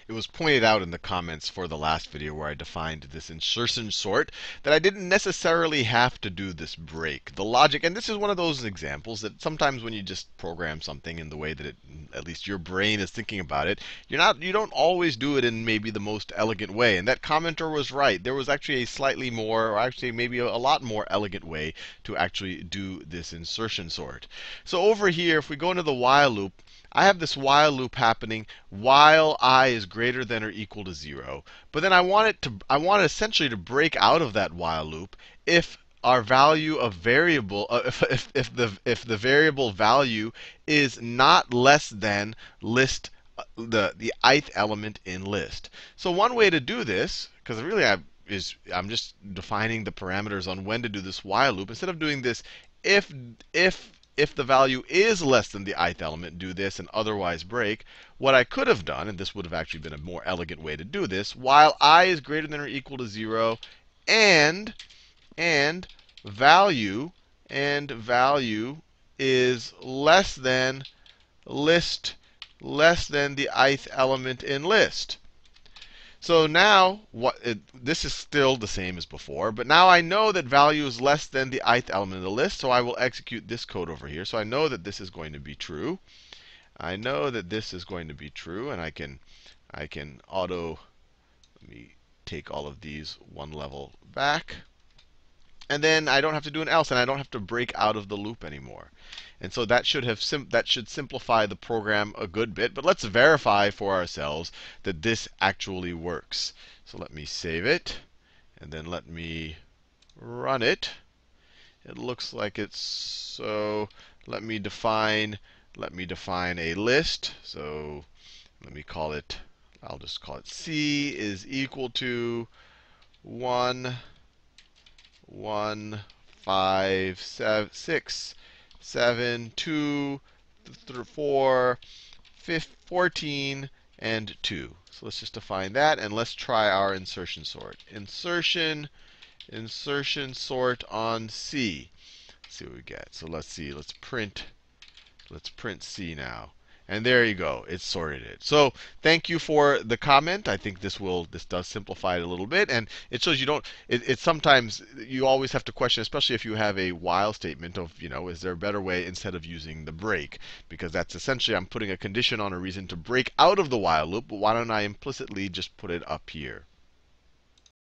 It was pointed out in the comments for the last video where I defined this insertion sort that I didn't necessarily have to do this break. The logic, and this is one of those examples that sometimes when you just program something in the way that at least your brain is thinking about it, you don't always do it in maybe the most elegant way. And that commenter was right. There was actually a slightly more, or actually maybe a lot more elegant way to actually do this insertion sort. So over here, if we go into the while loop, I have this while loop happening while I is greater than or equal to 0. But then I want it essentially to break out of that while loop if our value of variable, if the variable value is not less than the ith element in list. So one way to do this, because really I'm just defining the parameters on when to do this while loop. Instead of doing this if if the value is less than the ith element, do this and otherwise break. What I could have done, and this would have actually been a more elegant way to do this, while I is greater than or equal to 0, and and value value is less than less than the ith element in list. So now this is still the same as before, but now I know that value is less than the ith element of the list, so I will execute this code over here. So I know that this is going to be true. I know that this is going to be true, and I can let me take all of these one level back. And then I don't have to do an else, and I don't have to break out of the loop anymore. And so that should simplify the program a good bit. But let's verify for ourselves that this actually works. So let me save it, and then let me run it. It looks like it's so. Let me define a list. So let me call it. I'll just call it C is equal to 1, 1, 5, 6, 7, 2, 4, 14, and 2. So let's just define that, and let's try our insertion sort. Insertion sort on C. Let's see what we get. So let's see. Let's print C now. And there you go. It sorted it. So thank you for the comment. I think this does simplify it a little bit, and it shows you don't. It's sometimes you always have to question, especially if you have a while statement of, is there a better way instead of using the break? Because that's essentially I'm putting a condition on a reason to break out of the while loop. But why don't I implicitly just put it up here?